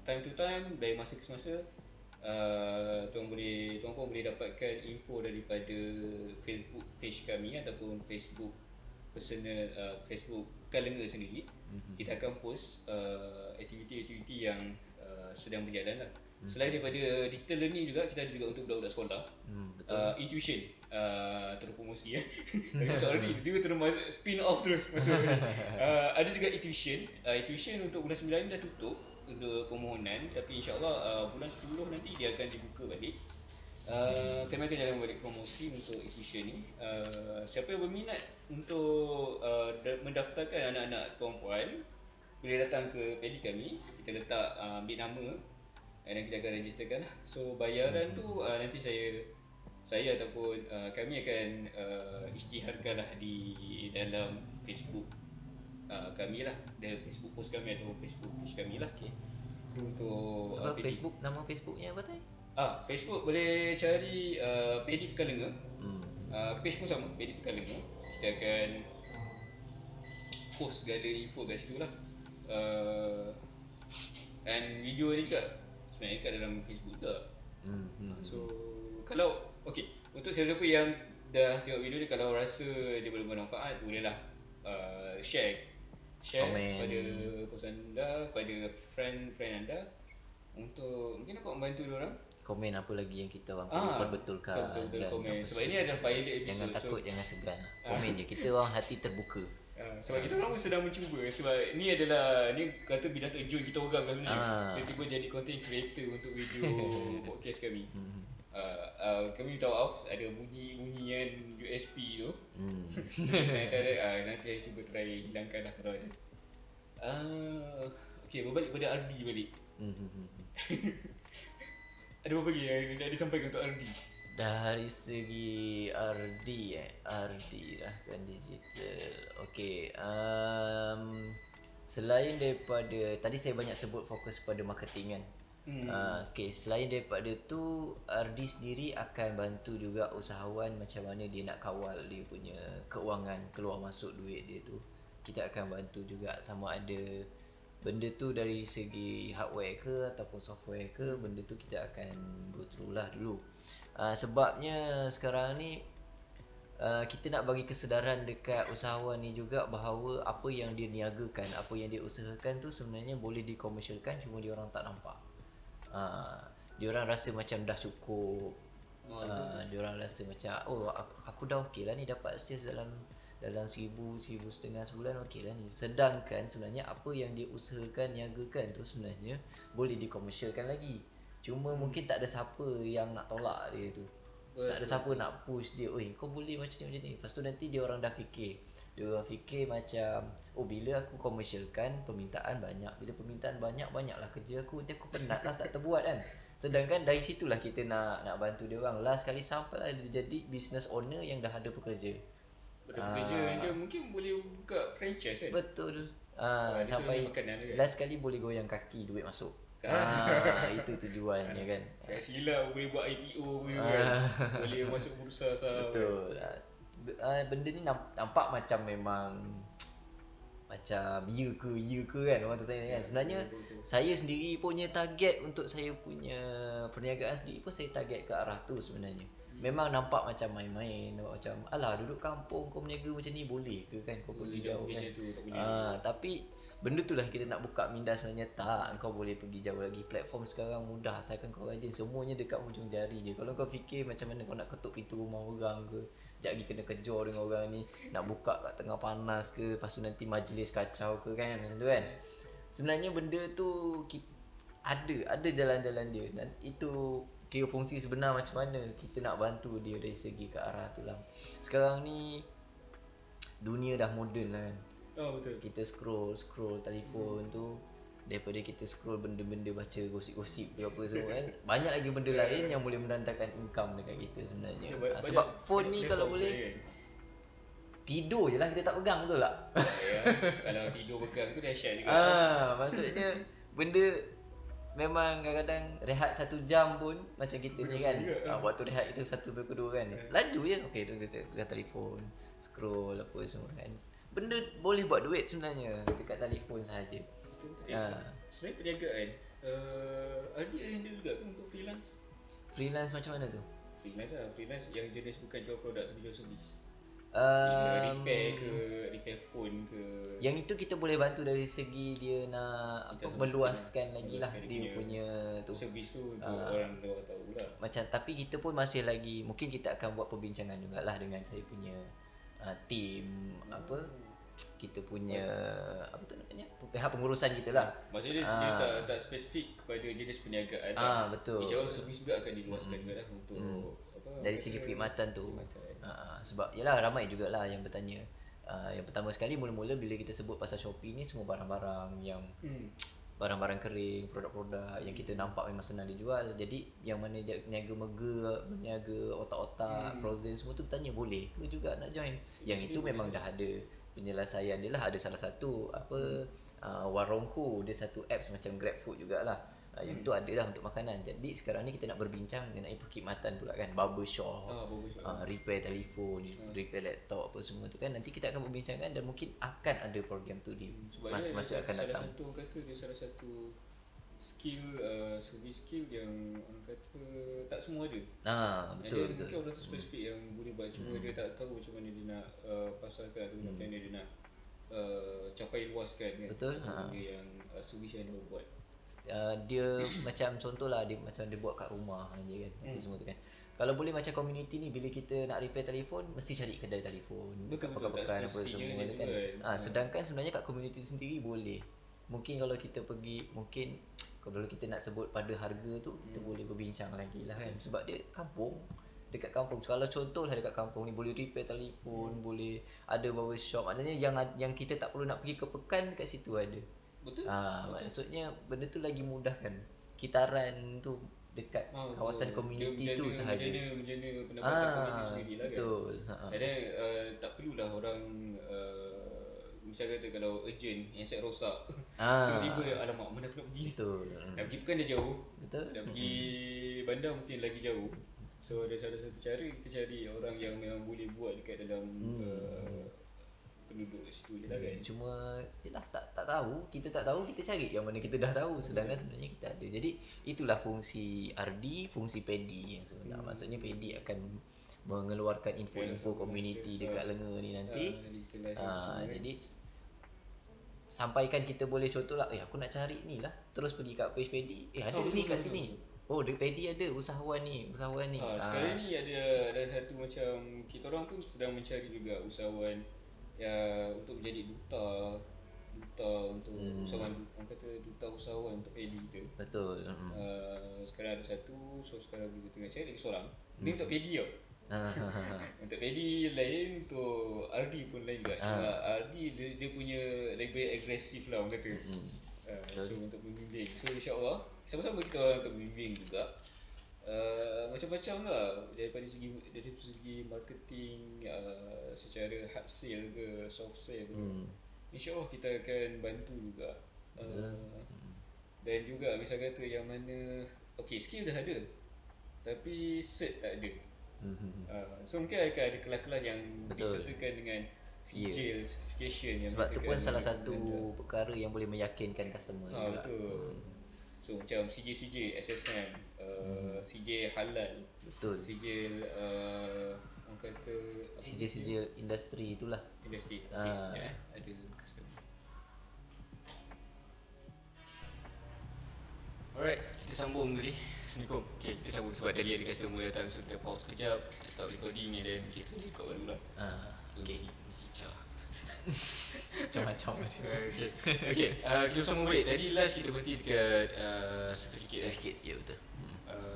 S1: Time to time, dari masa ke masa, tuan pun boleh dapatkan info daripada Facebook page kami ataupun Facebook personal, Facebook Pekan Lengan sendiri. Kita akan post aktiviti-aktiviti yang sedang berjalan lah. Selain daripada digital learning juga, kita ada juga untuk budak-budak sekolah. E-tuition, terus promosi tapi soal ni dia terus spin off terus masuk. Ada juga e-tuition. E-tuition untuk bulan 9 ni dah tutup untuk permohonan, tapi insyaAllah bulan 10 nanti dia akan dibuka balik. Kami akan jalan balik promosi untuk e-tuition ni. Siapa yang berminat untuk mendaftarkan anak-anak perempuan, boleh datang ke PAG kami. Kita letak ambil nama dan kita akan registerkan lah. So bayaran tu nanti saya ataupun kami akan isytiharkan lah di dalam Facebook kami lah, dalam Facebook post kami atau Facebook page kami lah. Untuk
S2: Facebook, nama Facebooknya apa tadi?
S1: Facebook boleh cari PAG Pekan Lengan. Page pun sama, PAG Pekan Lengan. Kita akan post segala info kat situ lah. And video ni juga sebenarnya kat dalam Facebook juga. So kalau untuk siapa-siapa yang dah tengok video ni, kalau rasa dia boleh bermanfaat, bolehlah share
S2: Komen.
S1: pada post anda, pada friend anda, untuk mungkin dapat membantu diorang.
S2: Komen apa lagi yang kita orang perlu perbetulkan.
S1: Betul
S2: dan
S1: komen.
S2: apa
S1: Sebab ini adalah pilot episode.
S2: Jangan takut, jangan segan. Komen je, kita orang hati terbuka.
S1: Sebab kita orang pun sedang mencuba. Sebab ni kata bidang terjun kita orang kan sebenarnya. Tiba-tiba jadi content creator untuk video podcast kami. Kami minta maaf ada bunyi-bunyian USP tu. Nanti saya cuba try hilangkan lah kalau ada. Okay, berbalik pada RD balik. Ada apa lagi yang nak disampaikan untuk RD?
S2: Dari segi RD lah kan, digital. Okay, selain daripada tadi saya banyak sebut fokus pada marketing kan. Okay, selain daripada tu, RD sendiri akan bantu juga usahawan macam mana dia nak kawal dia punya keuangan, keluar masuk duit dia tu. Kita akan bantu juga, sama ada benda tu dari segi hardware ke ataupun software ke, benda tu kita akan go through lah dulu. Sebabnya sekarang ni kita nak bagi kesedaran dekat usahawan ni juga bahawa apa yang dia niagakan, apa yang dia usahakan tu sebenarnya boleh dikomersialkan, cuma dia orang tak nampak. Dia orang rasa macam dah cukup. Dia orang rasa macam aku dah okey lah ni, dapat sales dalam 1,000 1,500 sebulan, okey lah ni. Sedangkan sebenarnya apa yang dia usahakan, niagakan tu sebenarnya boleh dikomersialkan lagi. Cuma mungkin tak ada siapa yang nak tolak dia tu. Tak ada siapa nak push dia, oi kau boleh macam ni. Lepas tu nanti dia orang dah fikir. Dia orang fikir macam, bila aku komersialkan, permintaan banyak. Bila permintaan banyak, banyaklah kerja aku. Nanti aku penat lah, tak terbuat kan. Sedangkan dari situlah kita nak bantu dia orang. Last kali sampailah dia jadi business owner yang dah ada pekerja.
S1: Dia mungkin boleh buka franchise kan?
S2: Betul. Sampai last kali boleh goyang kaki, duit masuk. Itu tujuannya kan.
S1: Saya silap boleh buat IPO kan. Boleh masuk bursa saham.
S2: Betul. Benda ni nampak macam memang macam ya ke kan, orang tertanya kan. Sebenarnya saya sendiri punya target untuk saya punya perniagaan sendiri pun saya target ke arah tu sebenarnya. Memang nampak macam main-main, nampak macam alah duduk kampung kau berniaga macam ni boleh ke kan, kau pergi jauh kan. Tapi benda tu lah kita nak buka minda sebenarnya. Tak, kau boleh pergi jauh lagi. Platform sekarang mudah, asalkan kau rajin, semuanya dekat hujung jari je. Kalau kau fikir macam mana kau nak ketuk pintu rumah orang ke, sekejap lagi kena kejar dengan orang ni, nak buka kat tengah panas ke, lepas tu nanti majlis kacau ke kan, macam tu kan. Sebenarnya benda tu ada jalan-jalan dia, dan itu kira fungsi sebenar macam mana kita nak bantu dia dari segi ke arah tu lah. Sekarang ni dunia dah moden lah kan.
S1: Betul.
S2: Kita scroll telefon tu, daripada kita scroll benda-benda baca gosip-gosip ke apa semua kan, banyak lagi benda lain yang boleh mendatangkan income dekat kita sebenarnya. Sebab phone ni kalau boleh tidur je lah kita tak pegang, betul tak?
S1: Kalau tidur pegang tu dahsyat juga.
S2: Maksudnya benda memang kadang-kadang rehat 1 jam pun macam kita ni kan. Waktu rehat itu 1-2 kan. Laju je. Okey tu kita pegang telefon, scroll apa semua kan. Benda boleh buat duit sebenarnya dekat telefon sahaja.
S1: Sebenarnya perniagaan ada handle juga kan untuk freelance?
S2: Freelance macam mana tu?
S1: Freelance yang jenis bukan jual produk tapi jual servis. Repair phone ke.
S2: Yang itu kita boleh bantu dari segi dia nak meluaskan lagi lah dia punya tu
S1: servis tu untuk orang luar tahu lah.
S2: Macam, tapi kita pun masih lagi, mungkin kita akan buat perbincangan jugalah dengan saya punya team kita punya apa tu namanya, pihak pengurusan kita lah.
S1: Maksudnya dia tak spesifik kepada jenis perniagaan lah.
S2: Betul.
S1: InsyaAllah servis juga akan diluaskan juga lah untuk
S2: dari segi perkhidmatan tu. Sebab yalah ramai jugalah yang bertanya. Yang pertama sekali, mula-mula bila kita sebut pasal Shopee ni, semua barang-barang yang barang-barang kering, produk-produk yang kita nampak memang senang dijual. Jadi yang mana berniaga mega, berniaga otak-otak, frozen, semua tu bertanya boleh ke juga nak join. Yang itu memang dah ada penyelesaian dia lah. Ada salah satu warungku, dia satu apps macam GrabFood jugalah. Yang tu ada lah untuk makanan. Jadi sekarang ni kita nak berbincang mengenai perkhidmatan pula kan, barbershop, repair telefon, repair laptop apa semua tu kan. Nanti kita akan membincangkan dan mungkin akan ada program tu di masa-masa akan datang.
S1: Salah satu kata dia salah satu service skill yang orang kata tak semua ada.
S2: Betul.
S1: Mungkin orang tu spesifik yang boleh buat, cuma dia tak tahu macam mana dia nak pasarkan atau macam mana dia nak capai luaskan kan.
S2: Betul.
S1: Benda yang servis yang dia buat.
S2: Dia macam contohlah dia macam dia buat kat rumah je kan. Semua tu kan. Kalau boleh macam community ni, bila kita nak repair telefon mesti cari kedai telefon,
S1: Betul,
S2: pekan-pekan apa
S1: semestinya
S2: semua
S1: macam
S2: kan.
S1: tu kan.
S2: Sedangkan sebenarnya kat community sendiri boleh. Mungkin kalau kita pergi, mungkin kalau kita nak sebut pada harga tu, kita boleh berbincang lagi lah kan. Sebab dia kampung, dekat kampung. Kalau contohlah dekat kampung ni boleh repair telefon, boleh ada barbershop. Maknanya yang kita tak perlu nak pergi ke pekan, dekat situ ada.
S1: Betul.
S2: Maksudnya benda tu lagi mudah kan. Kitaran tu dekat kawasan community tu sahaja.
S1: Menjana pendapatan community sendirilah kan.
S2: Betul.
S1: Dan tak perlulah orang misal kata kalau urgent handset rosak, tiba-tiba alamak mana aku nak pergi.
S2: Betul.
S1: Nak pergi pekan dah jauh.
S2: Betul.
S1: Nak pergi bandar mungkin lagi jauh. So ada salah satu cara kita cari orang yang memang boleh buat dekat dalam penduduk kat situ je lah kan.
S2: Cuma yelah tak tahu, kita tak tahu, kita cari yang mana kita dah tahu, sedangkan sebenarnya kita ada. Jadi itulah fungsi RD, fungsi PD yang sebenarnya. Maksudnya PD akan mengeluarkan info-info community dekat lenga ni nanti. Jadi sampaikan kita boleh contohlah, aku nak cari ni lah, terus pergi kat page PD, ada ni kat sini. Oh, di PD ada usahawan ni.
S1: Sekarang ni ada satu macam kita orang pun sedang mencari juga usahawan untuk menjadi duta untuk usahawan, orang kata duta usahawan untuk PD kita.
S2: Betul.
S1: Sekarang ada satu, so sekarang kita tengah cari lagi seorang. Ni untuk PD tau. Untuk PD lain, untuk RD pun lain juga. Cuma RD dia punya lebih agresif lah orang kata. So untuk membimbing, so insyaAllah sama-sama kita orang akan membimbing juga macam-macam lah, daripada segi marketing, secara hard sale ke soft sale ke. InsyaAllah kita akan bantu juga. Dan juga misal kata yang mana skill dah ada tapi cert tak ada. So mungkin akan ada kelas-kelas yang disertakan dengan CJIL certification yang
S2: sebab tu pun salah satu perkara yang boleh meyakinkan customer juga.
S1: Betul. So macam CJ SSM, CJ halal.
S2: Betul.
S1: CJ orang kata
S2: CJ industri itulah.
S1: Industri. Ada customer. Alright, kita sambung tadi. Assalamualaikum. Okay, kita sambung sebab tadi ada customer datang, so kita pause sekejap, start recording and then kita record baru lah.
S2: Okay. Macam-macam.
S1: Okay, kita sambung balik. Tadi last kita berhenti dekat certificate.
S2: Ya betul.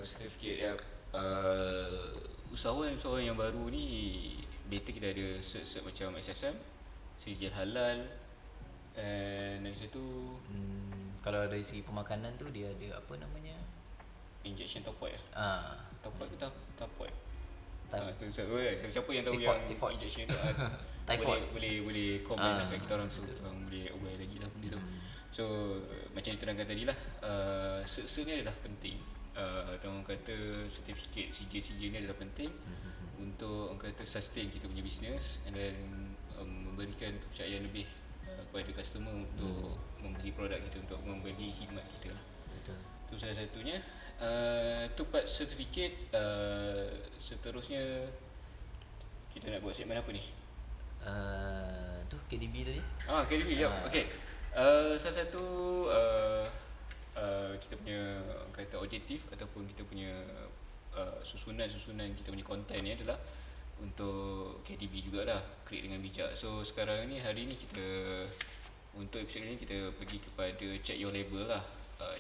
S1: Certificate ya. Usahawan yang baru ni better kita ada cert macam SSM, sijil halal, and lagi satu
S2: kalau dari segi pemakanan tu dia ada apa namanya?
S1: Injection top point top point ke top point. Siapa yang tahu
S2: typhoid.
S1: yang injection tu boleh komen lah kat kita orang, so kita orang boleh aware lagi lah benda tu. So macam yang terangkan tadi lah, cert ni adalah penting. Orang kata certificate CJ ni adalah penting untuk orang kata sustain kita punya business and then memberikan kepercayaan lebih kepada customer untuk membeli produk kita, untuk membeli khidmat kita lah.
S2: Betul.
S1: Tu salah satunya. Tu part certificate. Seterusnya kita nak buat segmen apa ni?
S2: Tu KDB tadi.
S1: KDB, ya. Okay. Salah satu kita punya kata objektif ataupun kita punya susunan kita punya konten ni adalah untuk KDB jugalah, create dengan bijak. So sekarang ni, hari ni kita untuk episode ni kita pergi kepada check your label lah.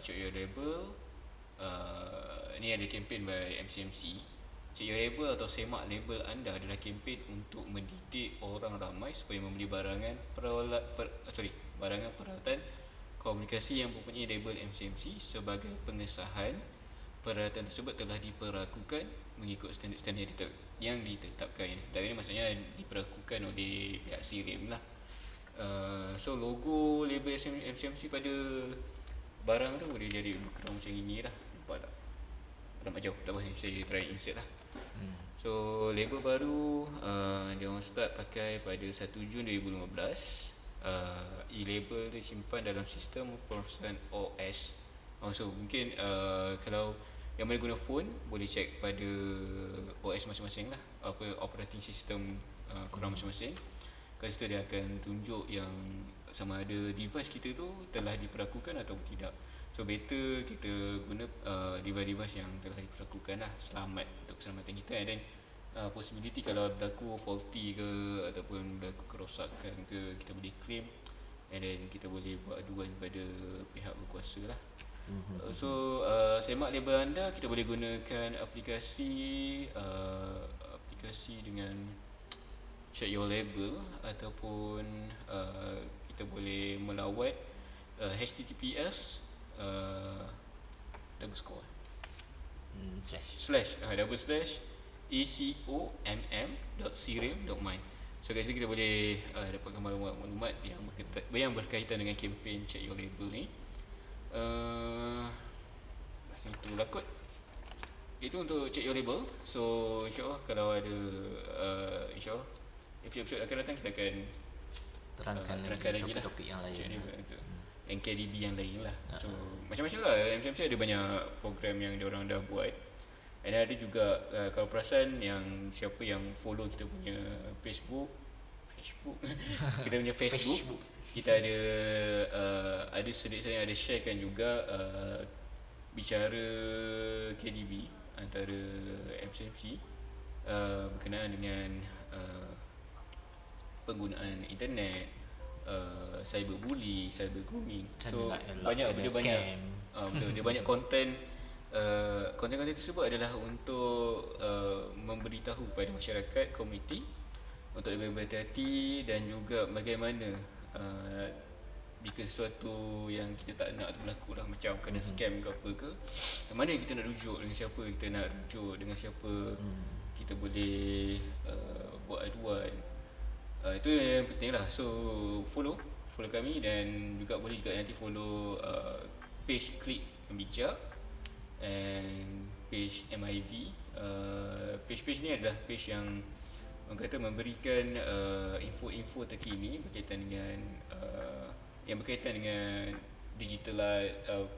S1: Check your label. Ni ada campaign by MCMC. Check your label atau semak label anda adalah campaign untuk mendidik orang ramai supaya membeli barangan peralatan komunikasi yang mempunyai label MCMC. Sebagai pengesahan, peralatan tersebut telah diperlakukan mengikut standard yang ditetapkan. Yang ditetapkan ni maksudnya diperlakukan oleh pihak SIRIM lah. So logo label MCMC pada barang tu boleh jadi lebih kurang macam ini lah. Nampak tak? Nampak jauh, tak apa, saya try insert lah. So label baru dia orang start pakai pada 1 Jun 2015. E-label dia simpan dalam sistem perusahaan OS So mungkin kalau yang mana guna phone boleh check pada OS masing-masing lah, apa operating system korang masing-masing. Kat situ dia akan tunjuk yang sama ada device kita tu telah diperlakukan atau tidak. So better kita guna device-device yang telah diperlakukan lah, selamat untuk keselamatan kita. And then possibility kalau berlaku faulty ke ataupun berlaku kerosakan ke, kita boleh claim and then kita boleh buat aduan pada pihak berkuasa lah. So semak label anda, kita boleh gunakan aplikasi dengan check your label, ataupun kita boleh melawat https //ecomm.sirim.my. So kat situ kita boleh dapatkan maklumat yang berkaitan dengan kempen check your label ni. Macam itulah kot. Itu untuk check your label. So insyaAllah kalau ada insyaAllah episod-episod akan datang kita akan
S2: terangkan lagi topik-topik yang lain,
S1: NKDB yang lain lah. So macam-macam lah, MCMC ada banyak program yang diorang dah buat. Dan ada juga kalau perasan yang siapa yang follow kita punya Facebook kita punya Facebook, kita ada sedikit saya ada sharekan juga bicara KDB antara MCMC berkenaan dengan penggunaan internet, cyberbully, cyber grooming. So dia banyak konten tersebut adalah untuk memberitahu kepada masyarakat, komuniti untuk lebih berhati-hati, dan juga bagaimana jika sesuatu yang kita tak nak tu berlaku lah, macam kena scam ke apa ke, mana kita nak rujuk, dengan siapa kita nak rujuk, dengan siapa kita boleh buat aduan. Itu yang penting lah. So follow kami, dan juga boleh juga nanti follow page Klik yang Bijak and page MIV. Page ni adalah page yang orang kata memberikan info-info terkini berkaitan dengan yang berkaitan dengan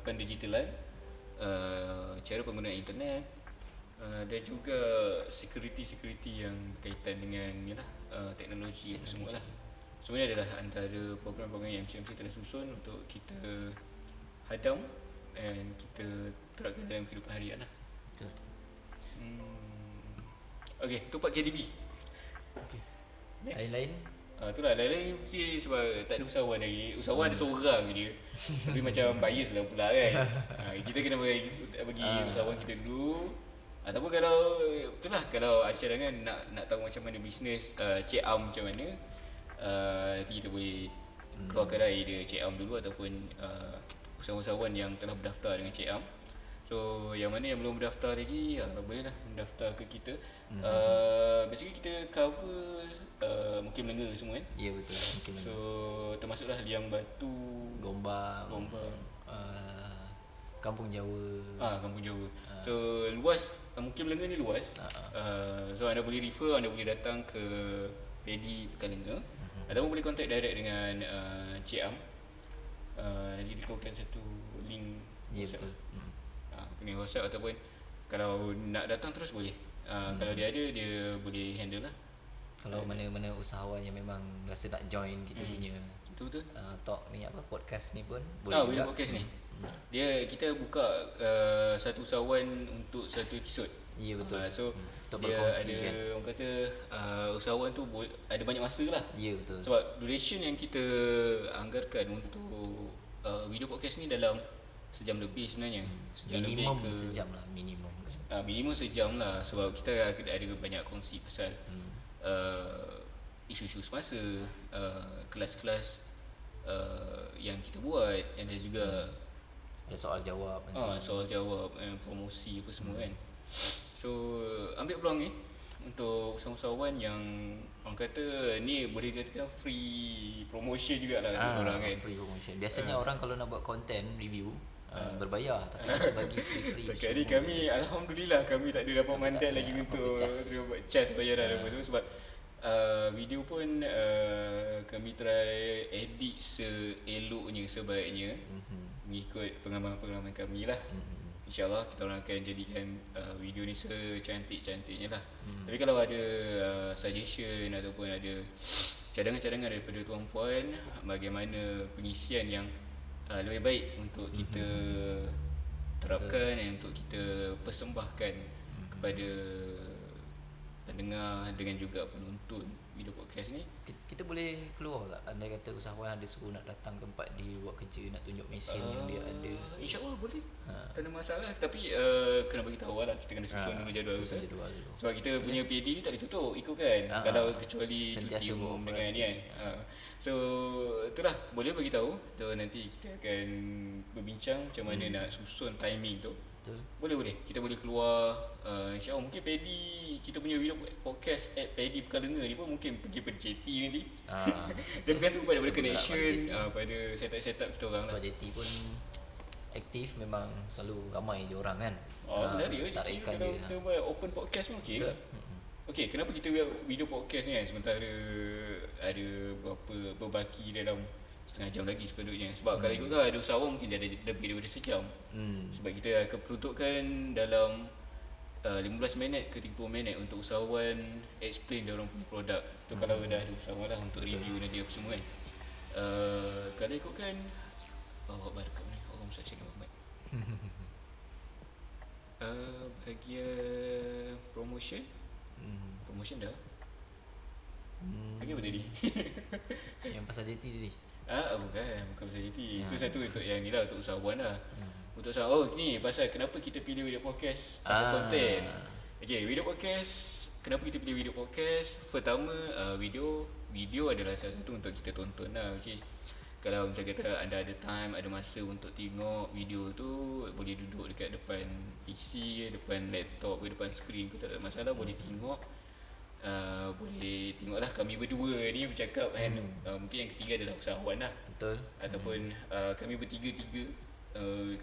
S1: pendigitalan, cara penggunaan internet, dan juga security yang berkaitan dengan teknologi itu semua lah. Sebenarnya adalah antara program-program yang MCMC telah susun untuk kita hadam dan kita terapkan dalam kehidupan harian lah.
S2: Betul.
S1: Okay, tu part KDB.
S2: Okay.
S1: Next.
S2: Lain-lain?
S1: Itulah, lain-lain mesti sebab tak ada usahawan lagi. Usahawan ada seorang je. Tapi macam bias lah pula kan. Kita kena bagi usahawan kita dulu. Ataupun kalau itulah, kalau ada cadangan nak tahu macam mana bisnes Cik Am macam mana, nanti kita boleh keluarkan idea Cik Am dulu, ataupun usahawan-usahawan yang telah berdaftar dengan Cik Am. So yang mana yang belum berdaftar lagi, bolehlah mendaftar ke kita. Basically kita cover Mungkin Melanga semua kan.
S2: Ya, betul, Mungkin Melanga.
S1: So termasuklah Liang Batu,
S2: Gombang, Kampung Jawa.
S1: Kampung Jawa. So luas, Mungkin Melanga ni luas. So anda boleh refer, anda boleh datang ke Pedi Pekalonga, ataupun boleh contact direct dengan Cik Am. Nanti dikeluarkan satu link.
S2: Ya, betul.
S1: Link WhatsApp, ataupun kalau nak datang terus boleh. Kalau dia ada, dia boleh handle lah.
S2: Kalau mana-mana usahawan yang memang rasa nak join kita punya
S1: betul-betul
S2: talk ni, podcast ni pun boleh juga.
S1: Podcast ni kita buka satu usahawan untuk satu episod.
S2: Ya, betul.
S1: So
S2: untuk
S1: dia
S2: berkongsi
S1: ada,
S2: kan,
S1: orang kata usahawan tu ada banyak masa lah.
S2: Ya, betul.
S1: Sebab duration yang kita anggarkan untuk video podcast ni dalam sejam lebih sebenarnya.
S2: Minimum sejam lah, minimum.
S1: Minimum sejam lah, sebab kita ada banyak kongsi pasal isu-isu semasa, kelas-kelas yang kita buat, dan juga
S2: ada soal jawab,
S1: soal jawab, promosi apa semua kan. So ambil peluang ni untuk usahawan yang orang kata ni boleh katakan free promotion jugalah untuk orang kan.
S2: Free promotion. Biasanya orang kalau nak buat content review berbayar, tapi kita bagi free.
S1: Setakat ni kami alhamdulillah kami tak ada dapat mandat lagi untuk buat charge bayaran apa tu, sebab video pun kami try edit seeloknya, sebaiknya. mengikut pengalaman-pengalaman kami lah. InsyaAllah kita orang akan jadikan video ni secantik-cantiknya lah. Tapi kalau ada suggestion ataupun ada cadangan-cadangan daripada tuan-puan bagaimana pengisian yang lebih baik untuk kita terapkan dan untuk kita persembahkan kepada pendengar dengan juga penonton video podcast ni,
S2: kita boleh keluar tak? Andai kata usahawan ada suruh nak datang tempat dia buat kerja, nak tunjuk mesin yang dia ada.
S1: InsyaAllah boleh. Tak ada masalah. Tapi kena bagi tahu lah, kita kena susun dulu jadual.
S2: Dulu.
S1: Sebab kita punya PD ni tak ditutup ikut kan. Kalau kecuali cuti umum dengan ni kan. So itulah, boleh bagi tahu. So nanti kita akan berbincang macam mana nak susun timing tu.
S2: Betul.
S1: Boleh. Kita boleh keluar InsyaAllah mungkin Paddy, kita punya video podcast at Paddy Pekalonga ni pun mungkin pergi pada JT nanti. Dia bergantung pada connection, pada setup kita orang
S2: sebab
S1: lah.
S2: JT pun aktif, memang selalu ramai je orang kan.
S1: Menarik je kalau kita buat open podcast pun okey. Okey, kenapa kita buat video podcast ni kan sementara ada berbaki dalam setengah jam lagi sepatutnya. Sebab kalau ikut ada usahawan mungkin dia ada lebih daripada sejam. Sebab kita akan peruntukkan dalam 15 minit ke 30 minit untuk usahawan explain dia orang punya produk. Itu kalau dah ada usahawan lah untuk review nanti apa semua kan. Kalau ikutkan Allah barakah ni, Allahumma salli ala Muhammad. Bahagian promotion dah. Bagi apa tadi?
S2: Yang pasal JT tadi.
S1: Bukan pasal JT. Itu satu untuk yang ni lah, untuk usahawan lah. Untuk usahawan, ni pasal kenapa kita pilih video podcast pasal konten. Okay, video podcast, kenapa kita pilih video podcast? Pertama, video adalah salah satu untuk kita tonton lah. Which is, kalau macam kata anda ada time, ada masa untuk tengok video tu, boleh duduk dekat depan PC, depan laptop, depan skrin tu tak ada masalah, boleh tengok. Boleh tengoklah kami berdua ni bercakap kan. Mungkin yang ketiga adalah usahawan lah.
S2: Betul.
S1: Ataupun kami bertiga-tiga,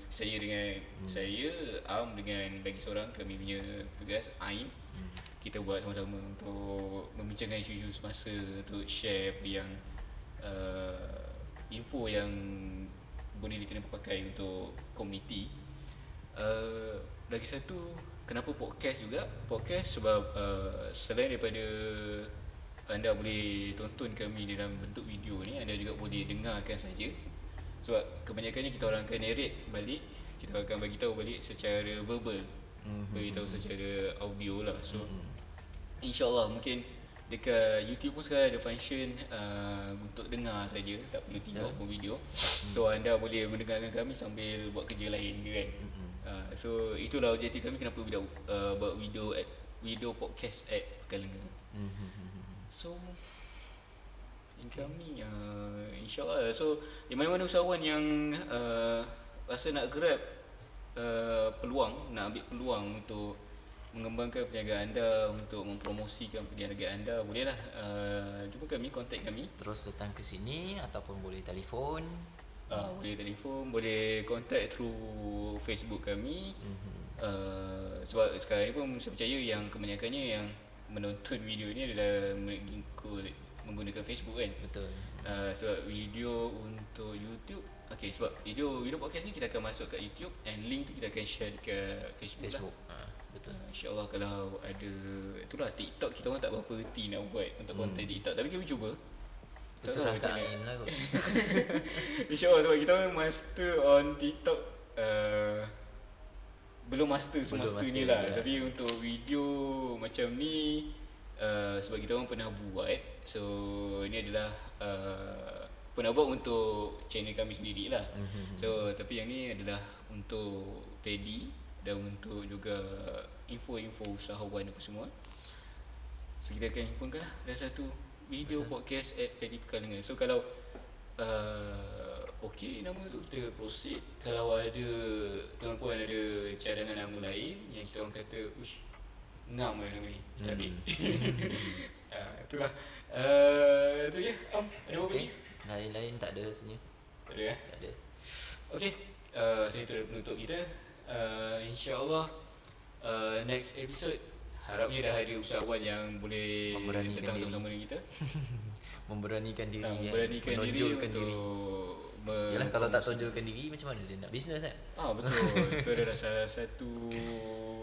S1: saya dengan saya, Am dengan lagi seorang kami punya petugas Aim. Kita buat sama-sama untuk membincangkan isu-isu semasa, untuk share apa yang info yang boleh dikena pakai untuk komuniti. Lagi satu, kenapa podcast juga? Podcast sebab selain daripada anda boleh tonton kami dalam bentuk video ni, anda juga boleh dengarkan saja. Sebab kebanyakannya kita orang akan narrate balik, kita akan bagi tahu balik secara verbal, bagi tahu secara audio lah. So InsyaAllah mungkin dekat YouTube pun sekarang ada function untuk dengar saja, tak perlu tengok pun video. So anda boleh mendengarkan kami sambil buat kerja lain ke kan. So itulah objektif kami kenapa buat video podcast at Pekalonga. So kami InsyaAllah. So di mana-mana usahawan yang rasa nak grab peluang, nak ambil peluang untuk mengembangkan perniagaan anda, untuk mempromosikan perniagaan anda, bolehlah jumpa kami, kontak kami.
S2: Terus datang ke sini ataupun boleh telefon.
S1: Boleh telefon, boleh contact through Facebook kami. Sebab sekarang ni pun saya percaya yang kebanyakannya yang menonton video ni adalah menggunakan Facebook kan.
S2: Betul.
S1: Sebab video untuk YouTube, sebab video podcast ni kita akan masuk kat YouTube, and link tu kita akan share ke Facebook.
S2: Betul.
S1: InsyaAllah kalau ada, itulah TikTok kita orang tak berapa reti nak buat untuk konten TikTok, tapi kami cuba.
S2: Terserah Kak Ain lah kot.
S1: InsyaAllah sebab kita orang master on TikTok, belum master semestinya lah. Tapi untuk video macam ni, sebab kita orang pernah buat, so ini adalah pernah buat untuk channel kami sendiri lah. So tapi yang ni adalah untuk Paddy dan untuk juga info-info usahawan apa semua. So kita akan himpunkan lah dalam satu video podcast at Paddy Pekalonga. So kalau okey nama tu, kita proceed. Kalau ada tuan-puan ada cadangan nama lain yang kita orang kata uish ngam lah nama ni, kita ambil. Itulah. Itu je. Ada apa lagi?
S2: Lain-lain tak ada rasanya.
S1: Tak ada.
S2: Tak ada.
S1: Okey, saya itu penutup kita. InsyaAllah next episode harapnya dah ada usahawan yang boleh datang sama-sama dengan kita.
S2: Memberanikan diri,
S1: menonjolkan diri untuk
S2: Yalah, kalau tak tonjolkan diri macam mana dia nak bisnes kan?
S1: Betul. Itu adalah salah satu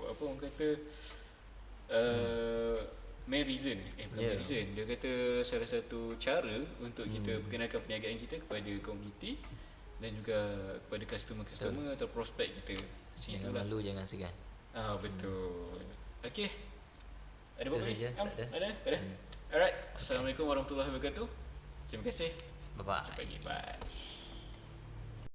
S1: apa orang kata main reason. Bukan main reason. Dia kata salah satu cara untuk kita perkenalkan perniagaan kita kepada komuniti dan juga kepada customer atau prospek kita.
S2: Jangan malu, jangan segan.
S1: Betul. Okey. Ada
S2: Itu
S1: apa lagi?
S2: saja, tak ada.
S1: Ada? Alright. Assalamualaikum warahmatullahi wabarakatuh. Terima kasih.
S2: Bye-bye.
S1: Sampai jumpa. Bye.